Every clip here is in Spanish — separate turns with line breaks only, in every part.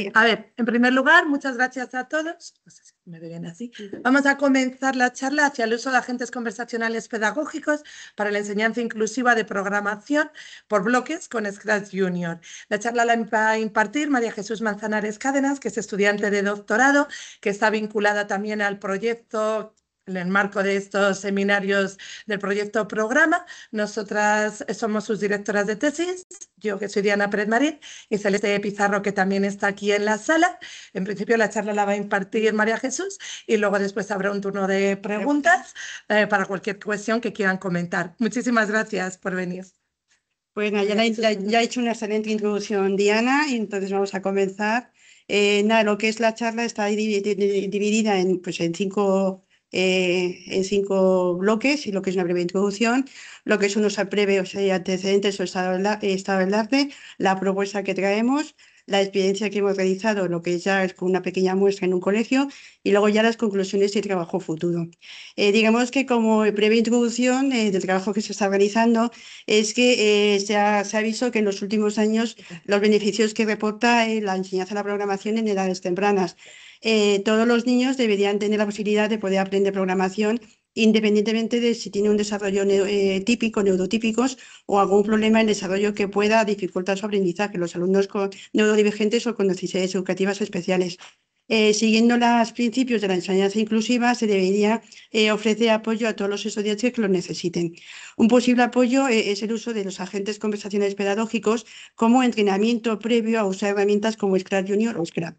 Sí, a ver, en primer lugar, muchas gracias a todos. No sé si me ve bien así. Vamos a comenzar la charla hacia el uso de agentes conversacionales pedagógicos para la enseñanza inclusiva de programación por bloques con Scratch Junior. La charla la va a impartir María Jesús Manzanares Cádenas, que es estudiante de doctorado, que está vinculada también al proyecto en el marco de estos seminarios del proyecto Programa. Nosotras somos sus directoras de tesis, yo que soy Diana Pérez Marín y Celeste Pizarro, que también está aquí en la sala. En principio la charla la va a impartir María Jesús y luego después habrá un turno de preguntas para cualquier cuestión que quieran comentar. Muchísimas gracias por venir.
Pues nada, ya ha hecho una excelente introducción Diana, y entonces vamos a comenzar. Lo que es la charla está dividida en cinco bloques, y lo que es una breve introducción, lo que es unos previos y antecedentes o estado del arte, la propuesta que traemos, la experiencia que hemos realizado, lo que ya es con una pequeña muestra en un colegio, y luego ya las conclusiones y trabajo futuro. Digamos que como breve introducción del trabajo que se está realizando, es que se ha visto que en los últimos años los beneficios que reporta la enseñanza de la programación en edades tempranas. Todos los niños deberían tener la posibilidad de poder aprender programación independientemente de si tiene un desarrollo típico, neurotípicos, o algún problema en desarrollo que pueda dificultar su aprendizaje, los alumnos con neurodivergentes o con necesidades educativas especiales. Siguiendo los principios de la enseñanza inclusiva, se debería ofrecer apoyo a todos los estudiantes que lo necesiten. Un posible apoyo es el uso de los agentes conversacionales pedagógicos como entrenamiento previo a usar herramientas como Scratch Junior o Scrap.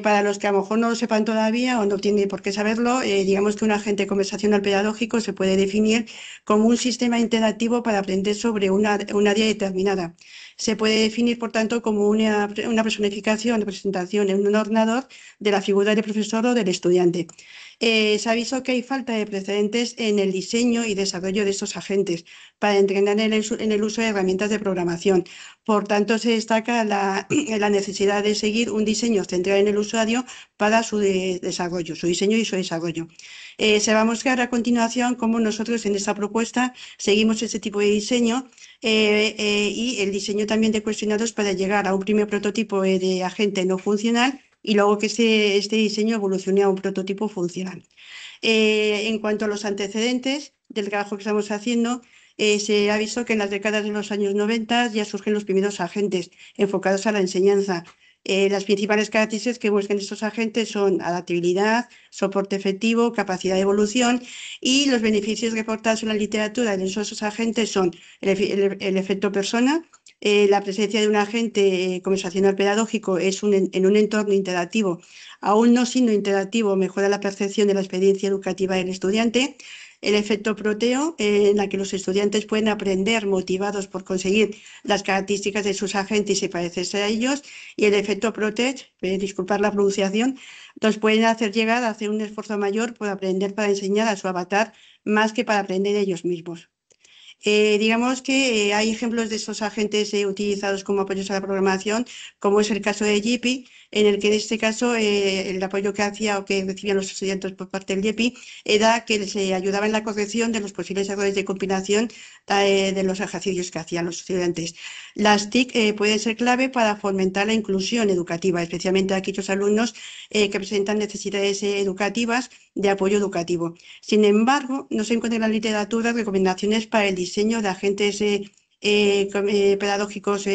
Para los que a lo mejor no lo sepan todavía o no tienen por qué saberlo, digamos que un agente conversacional pedagógico se puede definir como un sistema interactivo para aprender sobre un área determinada. Se puede definir, por tanto, como una personificación, representación en un ordenador de la figura del profesor o del estudiante. Se ha visto que hay falta de precedentes en el diseño y desarrollo de estos agentes para entrenar en el uso de herramientas de programación. Por tanto, se destaca la necesidad de seguir un diseño centrado en el usuario para su desarrollo, su diseño y su desarrollo. Se va a mostrar a continuación cómo nosotros en esta propuesta seguimos ese tipo de diseño y el diseño también de cuestionarios para llegar a un primer prototipo de agente no funcional y luego que este diseño evolucione a un prototipo funcional. En cuanto a los antecedentes del trabajo que estamos haciendo, se ha visto que en las décadas de los años 90 ya surgen los primeros agentes enfocados a la enseñanza. Las principales características que buscan estos agentes son adaptabilidad, soporte efectivo, capacidad de evolución, y los beneficios reportados en la literatura de esos agentes son el efecto persona. La presencia de un agente conversacional pedagógico en un entorno interactivo, aún no siendo interactivo, mejora la percepción de la experiencia educativa del estudiante. El efecto proteo, en la que los estudiantes pueden aprender motivados por conseguir las características de sus agentes y parecerse a ellos. Y el efecto protect, disculpar la pronunciación, los pueden hacer llegar a hacer un esfuerzo mayor por aprender para enseñar a su avatar más que para aprender ellos mismos. Digamos que hay ejemplos de estos agentes utilizados como apoyos a la programación, como es el caso de JEPI, en el que en este caso el apoyo que hacía o que recibían los estudiantes por parte del JEPI era que se ayudaba en la corrección de los posibles errores de compilación de los ejercicios que hacían los estudiantes. Las TIC pueden ser clave para fomentar la inclusión educativa, especialmente a aquellos alumnos que presentan necesidades educativas de apoyo educativo. Sin embargo, no se encuentran en la literatura recomendaciones para el diseño de agentes pedagógicos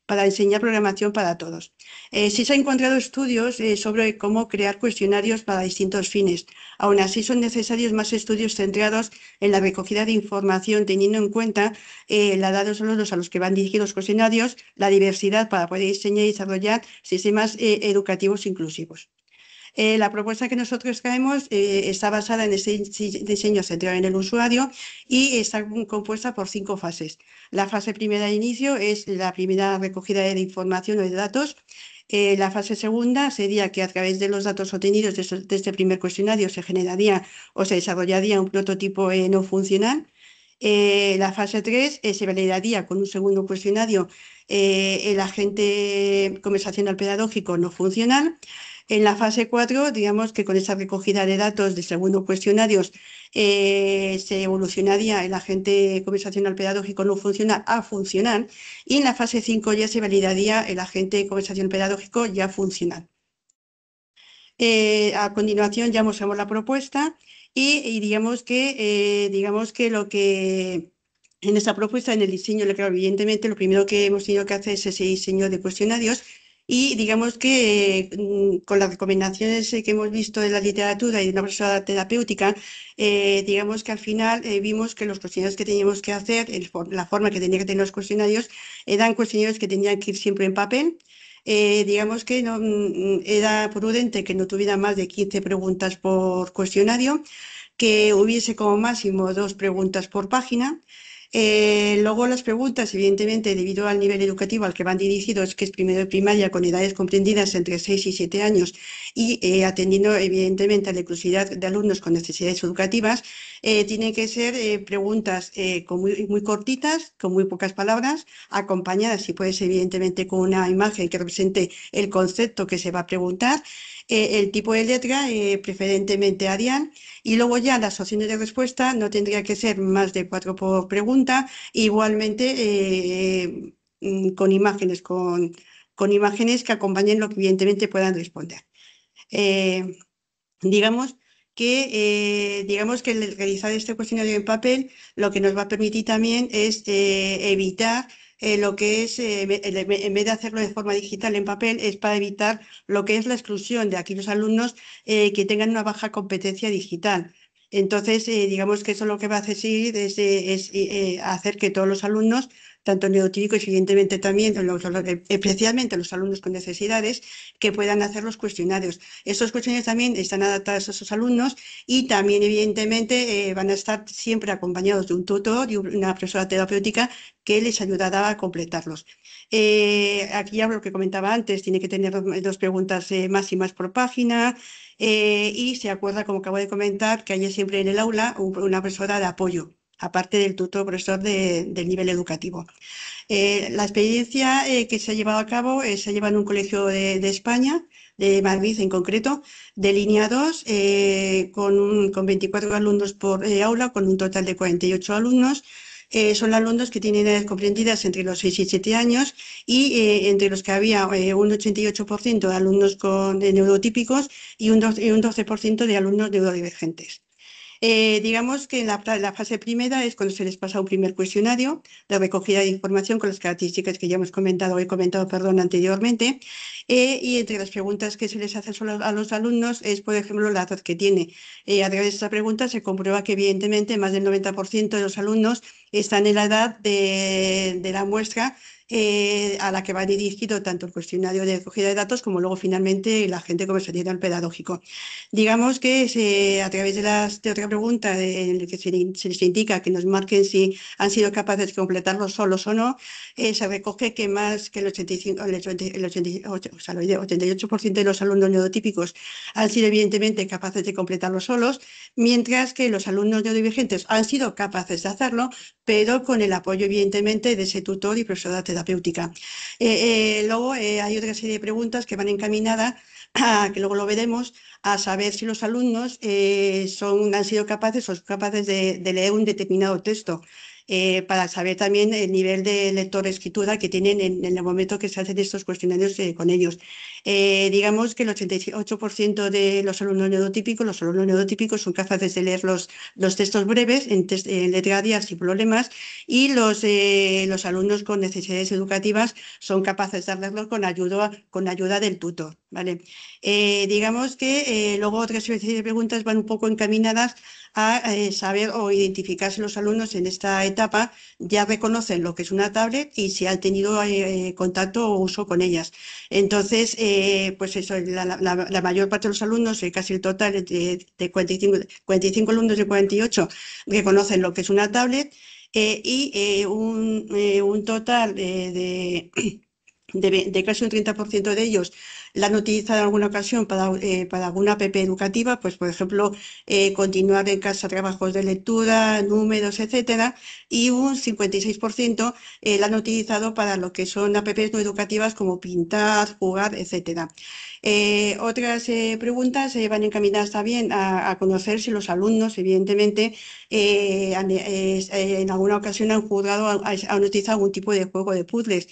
para enseñar programación para todos. Sí se han encontrado estudios sobre cómo crear cuestionarios para distintos fines. Aún así, son necesarios más estudios centrados en la recogida de información, teniendo en cuenta la edad de los alumnos a los que van dirigidos los cuestionarios, la diversidad para poder diseñar y desarrollar sistemas educativos inclusivos. La propuesta que nosotros traemos está basada en ese diseño centrado en el usuario y está compuesta por 5 fases. La fase primera de inicio es la primera recogida de información o de datos. La fase segunda sería que a través de los datos obtenidos de este primer cuestionario se generaría o se desarrollaría un prototipo no funcional. La fase 3 se validaría con un segundo cuestionario el agente conversacional pedagógico no funcional. En la fase 4, digamos que con esa recogida de datos de segundo cuestionarios se evolucionaría el agente conversacional pedagógico no funcional a funcional, y en la fase 5 ya se validaría el agente conversacional pedagógico ya funcional. A continuación ya mostramos la propuesta y digamos que lo que en esta propuesta, en el diseño, claro, evidentemente lo primero que hemos tenido que hacer es ese diseño de cuestionarios y digamos que con las recomendaciones que hemos visto de la literatura y de una profesora terapéutica, digamos que al final vimos que los cuestionarios que teníamos que hacer, la forma que tenían que tener los cuestionarios, eran cuestionarios que tenían que ir siempre en papel. Digamos que no, era prudente que no tuviera más de 15 preguntas por cuestionario, que hubiese como máximo 2 preguntas por página. Luego las preguntas, evidentemente, debido al nivel educativo al que van dirigidos, que es primero de primaria, con edades comprendidas entre 6 y 7 años, y atendiendo, evidentemente, a la inclusividad de alumnos con necesidades educativas, tienen que ser preguntas muy cortitas, con muy pocas palabras, acompañadas, si puede ser, evidentemente, con una imagen que represente el concepto que se va a preguntar, el tipo de letra, preferentemente Arial, y luego ya las opciones de respuesta no tendría que ser más de 4 por pregunta, igualmente con imágenes que acompañen lo que evidentemente puedan responder. Eh, digamos digamos que el realizar este cuestionario en papel lo que nos va a permitir también es evitar lo que es, en vez de hacerlo de forma digital en papel, es para evitar lo que es la exclusión de aquellos alumnos que tengan una baja competencia digital. Entonces, digamos que eso lo que va a hacer es hacer que todos los alumnos, tanto neurotípicos, evidentemente también, especialmente los alumnos con necesidades, que puedan hacer los cuestionarios. Estos cuestionarios también están adaptados a esos alumnos y también, evidentemente, van a estar siempre acompañados de un tutor y una profesora terapéutica que les ayudará a completarlos. Aquí ya lo que comentaba antes, tiene que tener 2 preguntas máximas por página. Y se acuerda, como acabo de comentar, que haya siempre en el aula una profesora de apoyo, aparte del tutor profesor del nivel educativo. La experiencia que se ha llevado a cabo se ha llevado en un colegio de España, de Madrid en concreto, de línea 2, con 24 alumnos por aula, con un total de 48 alumnos. Son alumnos que tienen edades comprendidas entre los 6 y 7 años y entre los que había un 88% de alumnos con neurotípicos y un 12% de alumnos neurodivergentes. Digamos que la fase primera es cuando se les pasa un primer cuestionario de recogida de información con las características que ya he comentado, perdón, anteriormente. Y entre las preguntas que se les hace a los alumnos es, por ejemplo, la edad que tiene. A través de esta pregunta se comprueba que, evidentemente, más del 90% de los alumnos están en la edad de la muestra a la que va dirigido tanto el cuestionario de recogida de datos como luego finalmente el agente conversacional pedagógico. Digamos que a través de otra pregunta en la que se les indica que nos marquen si han sido capaces de completarlos solos o no, se recoge que más que el 88% de los alumnos neurotípicos han sido evidentemente capaces de completarlos solos, mientras que los alumnos neurodivergentes han sido capaces de hacerlo, pero con el apoyo evidentemente de ese tutor y profesora terapéutica. Luego hay otra serie de preguntas que van encaminadas que luego lo veremos, a saber si los alumnos han sido capaces o son capaces de leer un determinado texto, para saber también el nivel de lector-escritura que tienen en el momento que se hacen estos cuestionarios con ellos. Digamos que el 88% de los alumnos neurotípicos son capaces de leer los textos breves en letra diaria sin problemas, y los alumnos con necesidades educativas son capaces de leerlos con ayuda del tutor, ¿vale? Digamos que luego otras serie de preguntas van un poco encaminadas a saber o identificar si los alumnos en esta etapa ya reconocen lo que es una tablet y si han tenido contacto o uso con ellas. Entonces, pues eso, la mayor parte de los alumnos, casi el total de 45 alumnos de 48, reconocen lo que es una tablet, y un total de casi un 30% de ellos la han utilizado en alguna ocasión para alguna app educativa, pues por ejemplo, continuar en casa trabajos de lectura, números, etcétera, y un 56% la han utilizado para lo que son apps no educativas como pintar, jugar, etcétera. Otras preguntas van encaminadas también a conocer si los alumnos, evidentemente, en alguna ocasión han utilizado algún tipo de juego de puzzles,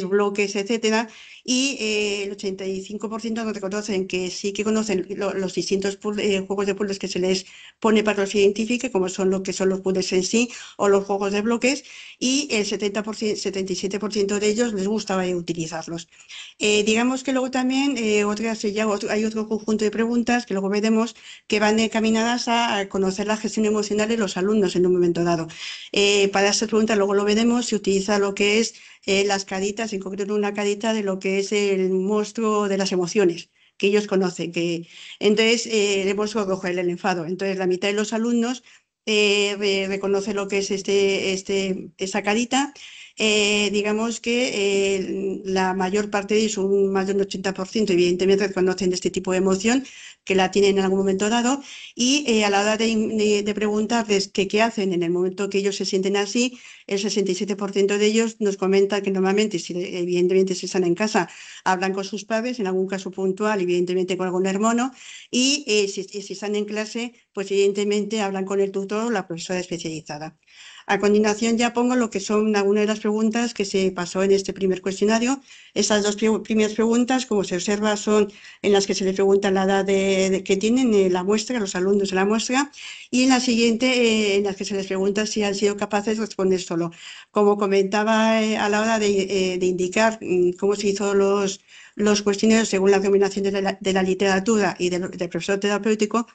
bloques, etcétera, y el 85% nos reconocen que sí que conocen los distintos juegos de puzzles que se les pone para que los identifique, como son lo que son los puzzles en sí o los juegos de bloques, y el 77% de ellos les gusta utilizarlos. Digamos que luego también hay otro conjunto de preguntas que luego veremos que van encaminadas a conocer la gestión emocional de los alumnos en un momento dado. Para esas preguntas luego lo veremos, se utiliza lo que es las caritas, en concreto una carita de lo que es el monstruo de las emociones que ellos conocen. Entonces, el monstruo rojo, el enfado. Entonces, la mitad de los alumnos reconoce lo que es esa carita. Digamos que la mayor parte de ellos, más de un 80%, evidentemente reconocen este tipo de emoción, que la tienen en algún momento dado, y a la hora de preguntarles qué hacen en el momento que ellos se sienten así, el 67% de ellos nos comentan que normalmente, evidentemente si están en casa, hablan con sus padres, en algún caso puntual, evidentemente con algún hermano, y si están en clase, pues evidentemente hablan con el tutor o la profesora especializada. A continuación ya pongo lo que son algunas de las preguntas que se pasó en este primer cuestionario. Estas dos primeras preguntas, como se observa, son en las que se les pregunta la edad que tienen la muestra, los alumnos de la muestra, y en la siguiente, en las que se les pregunta si han sido capaces de responder solo. Como comentaba a la hora de indicar cómo se hizo los cuestionarios según la combinación de la literatura y del profesor terapéutico,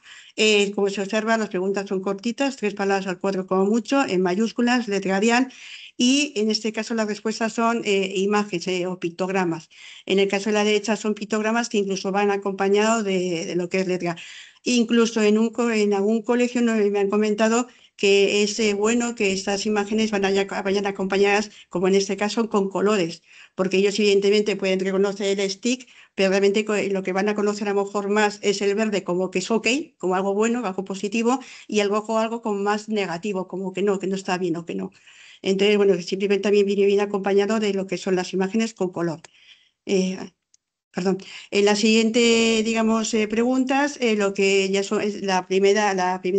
como se observa, las preguntas son cortitas, 3 palabras al cuadro como mucho, en mayúsculas, letra Arial, y en este caso las respuestas son imágenes o pictogramas. En el caso de la derecha son pictogramas que incluso van acompañados de lo que es letra. Incluso en algún colegio me han comentado que es bueno que estas imágenes vayan acompañadas, como en este caso, con colores, porque ellos evidentemente pueden reconocer el stick, pero realmente lo que van a conocer a lo mejor más es el verde como que es ok, como algo bueno, algo positivo, y el rojo algo como más negativo, como que no está bien o que no. Entonces, bueno, simplemente también viene bien acompañado de lo que son las imágenes con color. Eh, Perdón. En la siguiente, digamos, preguntas, lo que ya es la primera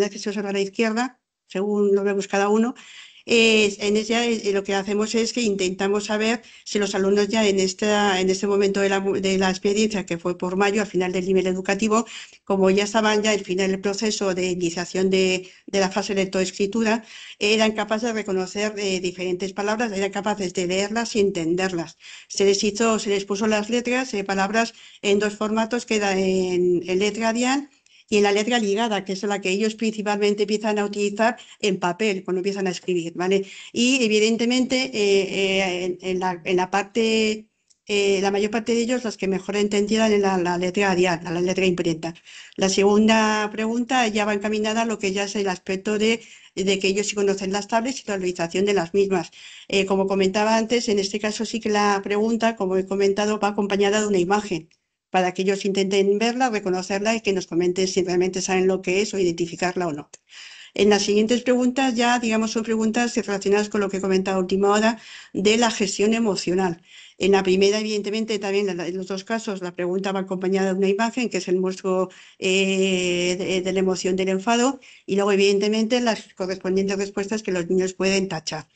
que se observa a la izquierda, según lo vemos cada uno, en ella lo que hacemos es que intentamos saber si los alumnos ya en este momento de la experiencia, que fue por mayo, al final del nivel educativo, como ya estaban ya al final del proceso de iniciación de la fase de lectoescritura, eran capaces de reconocer diferentes palabras, eran capaces de leerlas y entenderlas. Se les puso las letras, palabras en dos formatos, que era en letra Arial y en la letra ligada, que es la que ellos principalmente empiezan a utilizar en papel cuando empiezan a escribir, ¿vale? Y evidentemente en la parte, la mayor parte de ellos, las que mejor entendían en la letra Arial, la letra imprenta. La segunda pregunta ya va encaminada a lo que ya es el aspecto de que ellos sí conocen las tablets y la utilización de las mismas. Como comentaba antes, en este caso sí que la pregunta, como he comentado, va acompañada de una imagen para que ellos intenten verla, reconocerla y que nos comenten si realmente saben lo que es o identificarla o no. En las siguientes preguntas ya, digamos, son preguntas relacionadas con lo que he comentado a última hora de la gestión emocional. En la primera, evidentemente, también en los dos casos, la pregunta va acompañada de una imagen, que es el monstruo de la emoción del enfado, y luego, evidentemente, las correspondientes respuestas que los niños pueden tachar.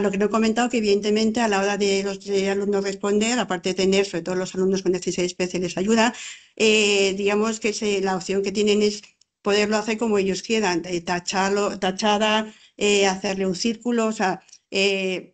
Lo que no he comentado, que evidentemente, a la hora de los alumnos responder, aparte de tener, sobre todo los alumnos con necesidades especiales, ayuda, digamos que la opción que tienen es poderlo hacer como ellos quieran, tachada, hacerle un círculo, o sea, es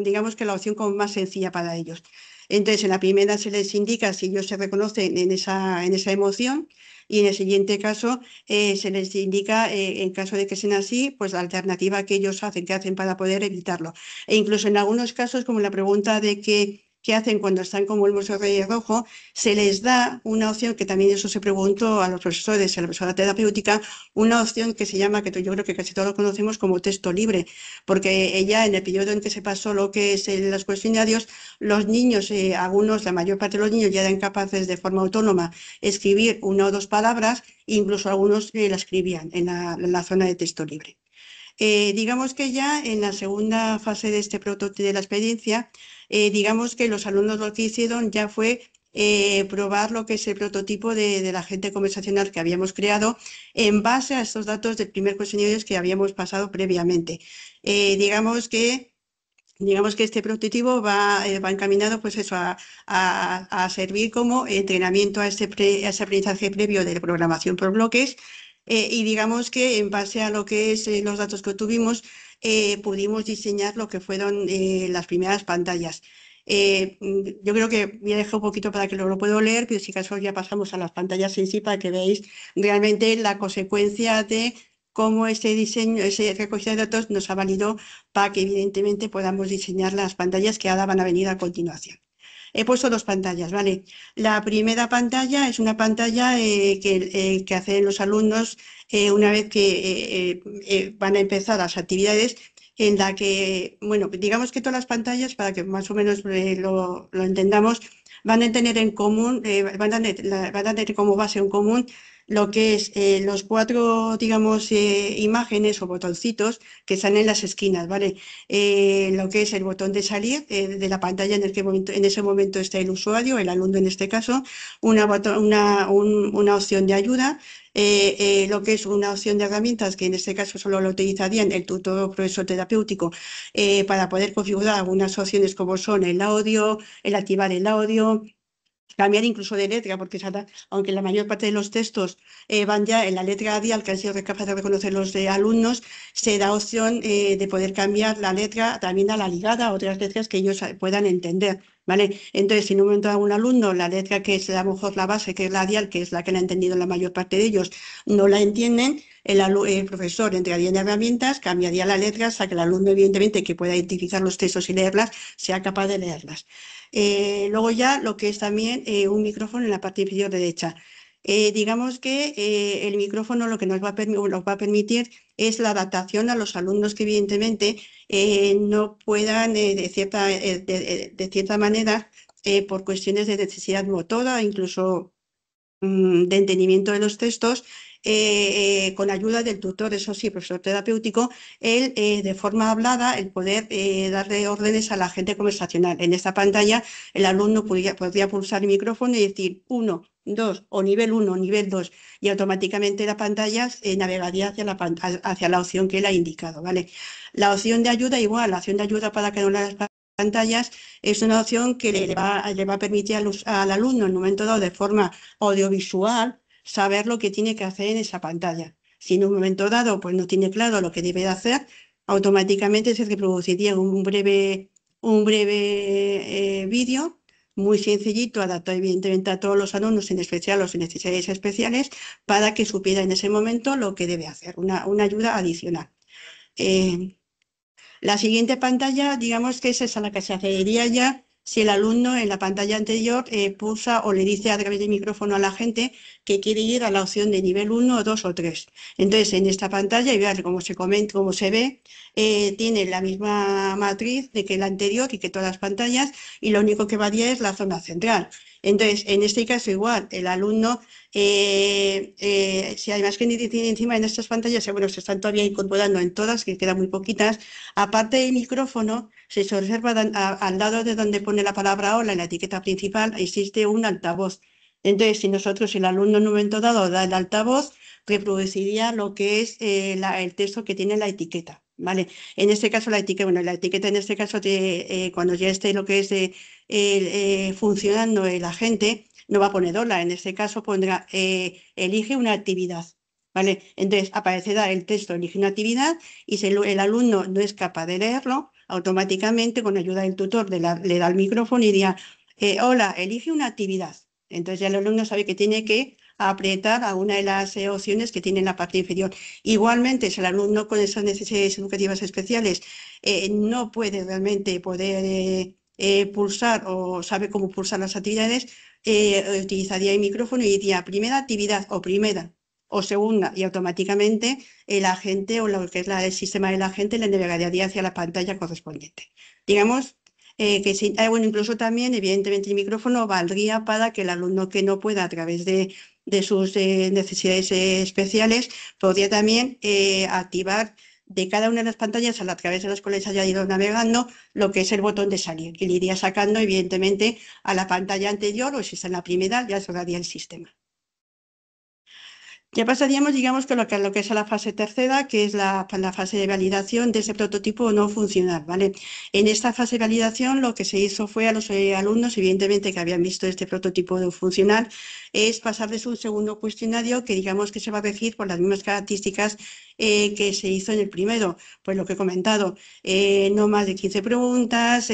digamos que la opción como más sencilla para ellos. Entonces, en la primera se les indica si ellos se reconocen en esa emoción, y en el siguiente caso se les indica, en caso de que sean así, pues la alternativa que ellos hacen, que hacen para poder evitarlo. E incluso en algunos casos, como la pregunta de que ¿qué hacen cuando están como el mozo rey rojo? Se les da una opción, que también eso se preguntó a los profesores, a la profesora terapéutica, una opción que se llama, que yo creo que casi todos lo conocemos como texto libre, porque ella en el periodo en que se pasó lo que es los cuestionarios, los niños, algunos, la mayor parte de los niños ya eran capaces de forma autónoma escribir una o dos palabras, incluso algunos la escribían en la zona de texto libre. Digamos que ya en la segunda fase de este prototipo de la experiencia, digamos que los alumnos lo que hicieron ya fue probar lo que es el prototipo de la agente conversacional que habíamos creado en base a estos datos del primer cuestionario que habíamos pasado previamente. Digamos que este prototipo va encaminado pues eso, a servir como entrenamiento a ese aprendizaje previo de programación por bloques, y digamos que en base a lo que es los datos que obtuvimos, pudimos diseñar lo que fueron las primeras pantallas. Yo creo que voy a dejar un poquito para que lo puedo leer, pero si acaso ya pasamos a las pantallas en sí para que veáis realmente la consecuencia de cómo ese diseño, ese recogida de datos nos ha valido para que evidentemente podamos diseñar las pantallas que ahora van a venir a continuación. He puesto dos pantallas, ¿vale? La primera pantalla es una pantalla que hacen los alumnos una vez que van a empezar las actividades, en la que, bueno, digamos que todas las pantallas, para que más o menos lo entendamos, van a tener en común, van a tener como base en común lo que es los cuatro, digamos, imágenes o botoncitos que están en las esquinas, ¿vale? Lo que es el botón de salir de la pantalla en ese momento está el usuario, el alumno en este caso, una opción de ayuda, lo que es una opción de herramientas, que en este caso solo lo utilizarían el tutor o profesor terapéutico, para poder configurar algunas opciones como son el audio, el activar el audio, cambiar incluso de letra, porque aunque la mayor parte de los textos van ya en la letra Arial, que han sido capaces de reconocer los alumnos, se da opción de poder cambiar la letra también a la ligada, a otras letras que ellos puedan entender, ¿vale? Entonces, si en un momento a un alumno la letra que es a lo mejor la base, que es la Arial, que es la que la ha entendido la mayor parte de ellos, no la entienden, el profesor entraría en herramientas, cambiaría la letra hasta que el alumno, evidentemente, que pueda identificar los textos y leerlas, sea capaz de leerlas. Luego ya lo que es también un micrófono en la parte inferior derecha. Digamos que el micrófono lo que nos va a permitir es la adaptación a los alumnos que evidentemente no puedan de cierta manera, por cuestiones de necesidad motora, incluso de entendimiento de los textos, con ayuda del tutor, eso sí, profesor terapéutico, él de forma hablada, el poder darle órdenes a la agente conversacional. En esta pantalla el alumno podría pulsar el micrófono y decir 1, 2 o nivel 1, nivel 2, y automáticamente la pantalla navegaría hacia la opción que él ha indicado, ¿vale? La opción de ayuda igual, la opción de ayuda para cada una de las pantallas es una opción que le va a permitir al alumno en un momento dado de forma audiovisual saber lo que tiene que hacer en esa pantalla. Si en un momento dado pues no tiene claro lo que debe de hacer, automáticamente se reproduciría un breve vídeo muy sencillito, adaptado evidentemente a todos los alumnos, en especial los de necesidades especiales, para que supiera en ese momento lo que debe hacer, una ayuda adicional. La siguiente pantalla, digamos que es a la que se accedería ya si el alumno en la pantalla anterior pulsa o le dice a través del micrófono a la gente que quiere ir a la opción de nivel 1, 2 o 3. Entonces, en esta pantalla, y vean cómo se comenta, cómo se ve, tiene la misma matriz de que la anterior y que todas las pantallas, y lo único que varía es la zona central. Entonces, en este caso igual, el alumno, si además que encima en estas pantallas, bueno, se están todavía incorporando en todas, que quedan muy poquitas, aparte del micrófono, se observa al lado de donde pone la palabra hola en la etiqueta principal, existe un altavoz. Entonces, si el alumno en un momento dado da el altavoz, reproduciría lo que es el texto que tiene la etiqueta, ¿vale? En este caso, la etiqueta en este caso, cuando ya esté lo que es funcionando el agente, no va a poner hola, en este caso pondrá elige una actividad, ¿vale? Entonces, aparecerá el texto elige una actividad, y si el alumno no es capaz de leerlo, automáticamente con ayuda del tutor le da el micrófono y dirá, hola, elige una actividad. Entonces ya el alumno sabe que tiene que apretar a una de las opciones que tiene en la parte inferior. Igualmente, si el alumno con esas necesidades educativas especiales no puede realmente pulsar o sabe cómo pulsar las actividades, utilizaría el micrófono y diría primera actividad o primera o segunda, y automáticamente el agente o lo que es el sistema del agente le navegaría hacia la pantalla correspondiente. Digamos que sí, bueno, incluso también, evidentemente, el micrófono valdría para que el alumno que no pueda a través de sus necesidades especiales, podría también activar de cada una de las pantallas a través de las cuales haya ido navegando lo que es el botón de salir, que le iría sacando, evidentemente, a la pantalla anterior, o si está en la primera, ya se lo daría el sistema. Ya pasaríamos, digamos, con lo que es la fase tercera, que es la fase de validación de ese prototipo no funcional, ¿vale? En esta fase de validación lo que se hizo fue a los alumnos, evidentemente, que habían visto este prototipo no funcional, es pasarles un segundo cuestionario que digamos que se va a regir por las mismas características que se hizo en el primero, pues lo que he comentado, no más de 15 preguntas,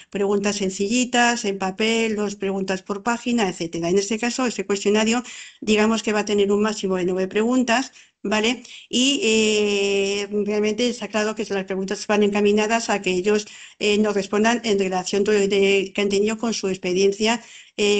preguntas sencillitas, en papel, 2 preguntas por página, etcétera. En este caso, este cuestionario digamos que va a tener un máximo de 9 preguntas, ¿vale? Y realmente está claro que las preguntas van encaminadas a que ellos nos respondan en relación que han tenido con su experiencia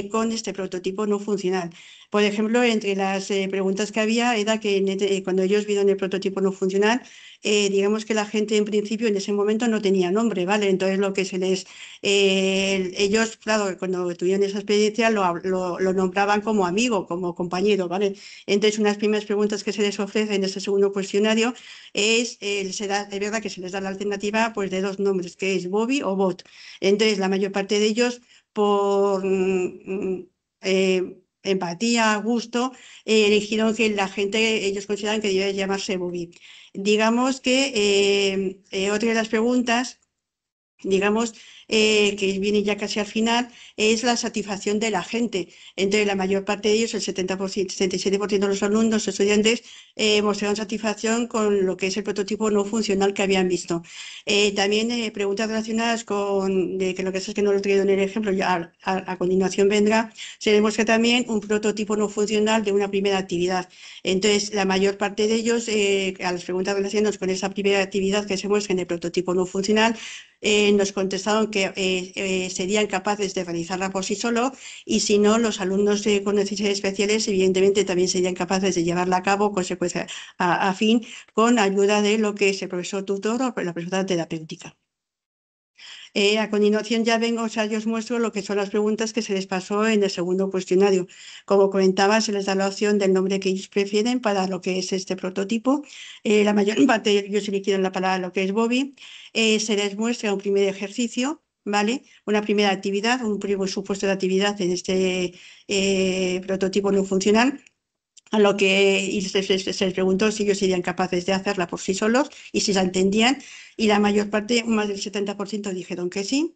con este prototipo no funcional. Por ejemplo, entre las preguntas que había era que cuando ellos vieron el prototipo no funcional, digamos que la gente en principio en ese momento no tenía nombre, ¿vale? Entonces lo que se les... ellos, claro, cuando tuvieron esa experiencia lo nombraban como amigo, como compañero, ¿vale? Entonces unas primeras preguntas que se les ofrece en este segundo cuestionario es verdad que se les da la alternativa pues, de 2 nombres, que es Bobby o Bot. Entonces la mayor parte de ellos por... empatía, gusto, eligieron que la gente, ellos consideran que debe llamarse Bobby. Digamos que otra de las preguntas, digamos, que viene ya casi al final, es la satisfacción de la gente. Entonces, la mayor parte de ellos, el 70%, 77% de los alumnos, estudiantes, mostraron satisfacción con lo que es el prototipo no funcional que habían visto. También preguntas relacionadas con, que lo que es que no lo he traído en el ejemplo, ya a continuación vendrá, se demuestra también un prototipo no funcional de una primera actividad. Entonces, la mayor parte de ellos, a las preguntas relacionadas con esa primera actividad que se muestra en el prototipo no funcional, nos contestaron que serían capaces de realizarla por sí solos, y si no, los alumnos con necesidades especiales evidentemente también serían capaces de llevarla a cabo consecuencia a fin con ayuda de lo que es el profesor tutor o la profesora terapéutica. A continuación ya vengo, o sea, yo os muestro lo que son las preguntas que se les pasó en el segundo cuestionario. Como comentaba, se les da la opción del nombre que ellos prefieren para lo que es este prototipo. La mayor parte de ellos eligieron la palabra lo que es Bobby. Se les muestra un primer ejercicio, ¿vale? Una primera actividad, un primer supuesto de actividad en este prototipo no funcional, a lo que se les preguntó si ellos serían capaces de hacerla por sí solos y si la entendían, y la mayor parte, más del 70%, dijeron que sí.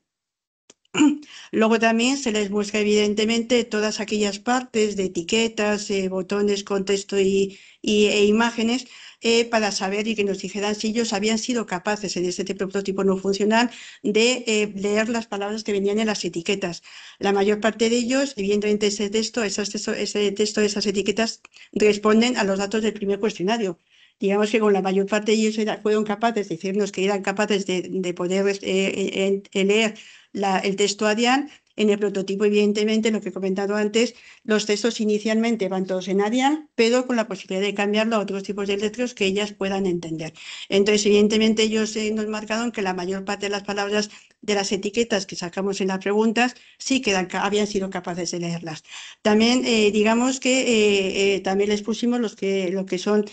Luego también se les muestra evidentemente todas aquellas partes de etiquetas, botones con texto e imágenes, para saber y que nos dijeran si ellos habían sido capaces en este prototipo no funcional de leer las palabras que venían en las etiquetas. La mayor parte de ellos, evidentemente ese texto, esas etiquetas responden a los datos del primer cuestionario. Digamos que con la mayor parte de ellos fueron capaces de decirnos que eran capaces de poder leer el texto ADIAN. En el prototipo, evidentemente, lo que he comentado antes, los textos inicialmente van todos en ADIAN, pero con la posibilidad de cambiarlo a otros tipos de letras que ellas puedan entender. Entonces, evidentemente, ellos nos marcaron que la mayor parte de las palabras de las etiquetas que sacamos en las preguntas sí que habían sido capaces de leerlas. También, digamos que también les pusimos lo que son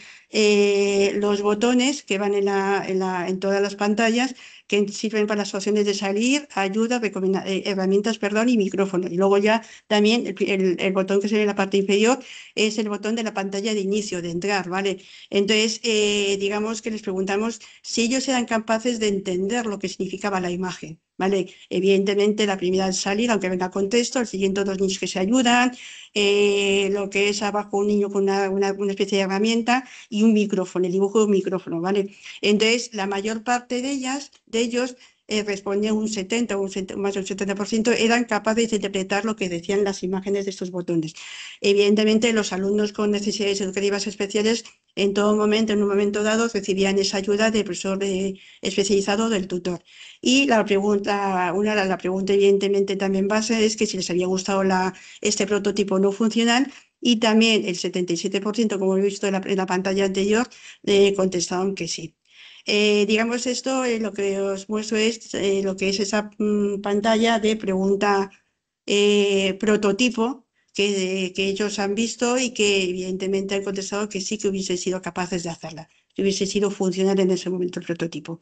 los botones que van en todas las pantallas, que sirven para las opciones de salir, ayuda, herramientas, perdón, y micrófono. Y luego ya también el botón que se ve en la parte inferior es el botón de la pantalla de inicio, de entrar, ¿vale? Entonces, digamos que les preguntamos si ellos eran capaces de entender lo que significaba la imagen, ¿vale? Evidentemente, la primera es salir, aunque venga con texto, el siguiente 2 niños que se ayudan, lo que es abajo un niño con una especie de herramienta y un micrófono, el dibujo de un micrófono, ¿vale? Entonces, la mayor parte de ellos respondía un 70 o más del 70%, eran capaces de interpretar lo que decían las imágenes de estos botones. Evidentemente, los alumnos con necesidades educativas especiales en todo momento, en un momento dado, recibían esa ayuda del profesor especializado del tutor. Y la pregunta evidentemente también base es que si les había gustado este prototipo no funcional, y también el 77%, como he visto en la pantalla anterior, contestaron que sí. Digamos esto, lo que os muestro es lo que es esa pantalla de pregunta prototipo que ellos han visto y que evidentemente han contestado que sí que hubiesen sido capaces de hacerla, que hubiese sido funcional en ese momento el prototipo.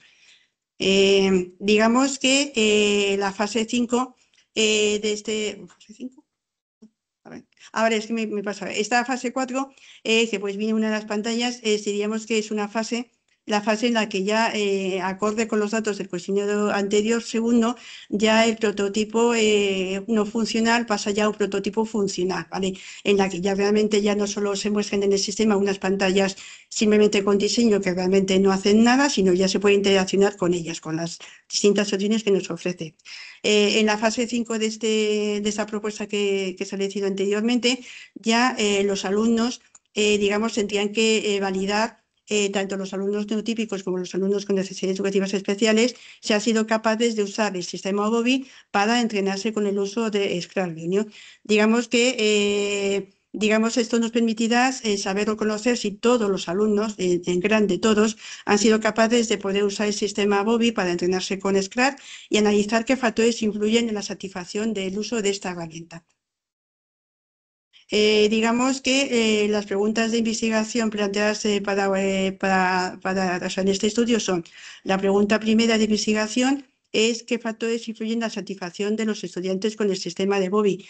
Digamos que la fase 5 de este... ¿Fase 5? Ahora es que me pasa. Esta fase 4, que pues viene una de las pantallas, diríamos que es la fase en la que ya, acorde con los datos del cuestionario anterior, segundo, ya el prototipo no funcional pasa ya a un prototipo funcional, ¿vale? En la que ya realmente ya no solo se muestran en el sistema unas pantallas simplemente con diseño que realmente no hacen nada, sino ya se puede interaccionar con ellas, con las distintas opciones que nos ofrece. En la fase 5 de esta propuesta que se ha elegido anteriormente, ya los alumnos, digamos, tendrían que validar, tanto los alumnos neurotípicos como los alumnos con necesidades educativas especiales, si han sido capaces de usar el sistema OBOBI para entrenarse con el uso de Scratch Junior. Digamos que... esto nos permitirá saber o conocer si todos los alumnos, en grande todos, han sido capaces de poder usar el sistema BOBI para entrenarse con Scratch y analizar qué factores influyen en la satisfacción del uso de esta herramienta. Digamos que las preguntas de investigación planteadas en este estudio son: la pregunta primera de investigación es qué factores influyen en la satisfacción de los estudiantes con el sistema de BOBI.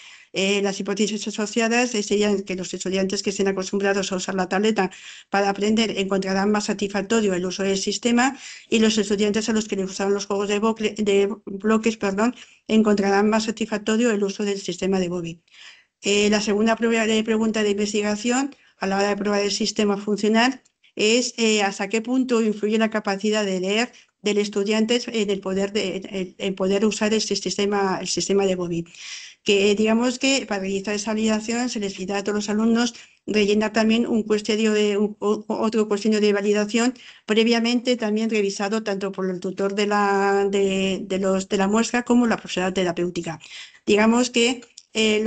Las hipótesis asociadas serían que los estudiantes que estén acostumbrados a usar la tableta para aprender encontrarán más satisfactorio el uso del sistema, y los estudiantes a los que les gustaban los juegos de bloques, encontrarán más satisfactorio el uso del sistema de BOBI. La segunda pregunta de investigación a la hora de probar el sistema funcional es hasta qué punto influye la capacidad de leer del estudiante en el poder usar el sistema de BOBI. Que digamos que para realizar esa validación se les pide a todos los alumnos rellenar también otro cuestionario de validación previamente también revisado tanto por el tutor de la muestra como la profesora terapéutica. Digamos que solo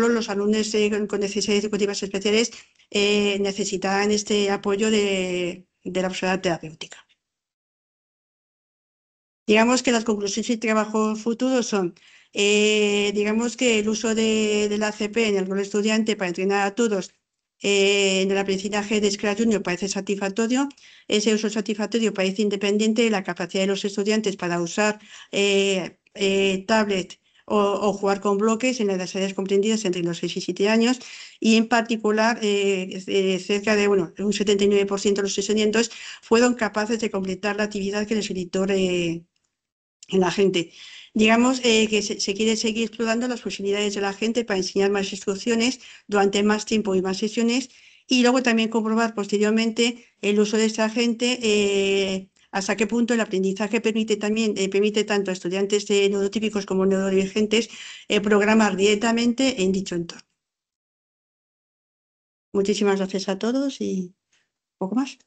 los alumnos con necesidades educativas especiales necesitarán este apoyo de la profesora terapéutica. Digamos que las conclusiones y trabajos futuros son, digamos que el uso de la ACP en el rol estudiante para entrenar a todos en el aprendizaje de Scratch Junior parece satisfactorio. Ese uso satisfactorio parece independiente de la capacidad de los estudiantes para usar tablet o jugar con bloques en las edades comprendidas entre los 6 y 7 años, y en particular cerca de un 79% de los estudiantes fueron capaces de completar la actividad que les solicitó la gente. Digamos que se quiere seguir explorando las posibilidades de la gente para enseñar más instrucciones durante más tiempo y más sesiones, y luego también comprobar posteriormente el uso de esta gente, hasta qué punto el aprendizaje permite tanto a estudiantes neurotípicos como neurodivergentes programar directamente en dicho entorno. Muchísimas gracias a todos y poco más.